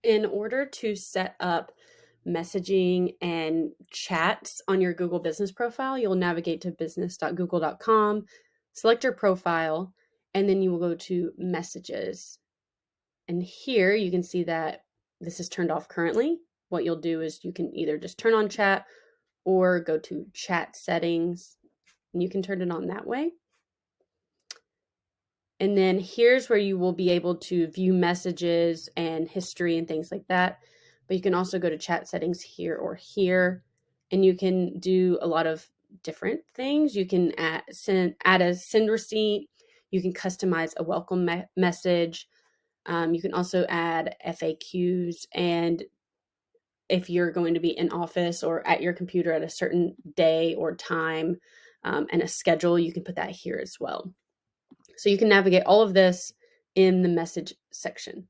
In order to set up messaging and chats on your Google Business profile, you'll navigate to business.google.com, select your profile, and then you will go to Messages. And here you can see that this is turned off currently. What you'll do is you can either just turn on chat or go to chat settings, and you can turn it on that way. And then here's where you will be able to view messages and history and things like that. But you can also go to chat settings here or here, and you can do a lot of different things. You can add a send receipt. You can customize a welcome message. You can also add FAQs. And if you're going to be in office or at your computer at a certain day or time, and a schedule, you can put that here as well. So you can navigate all of this in the message section.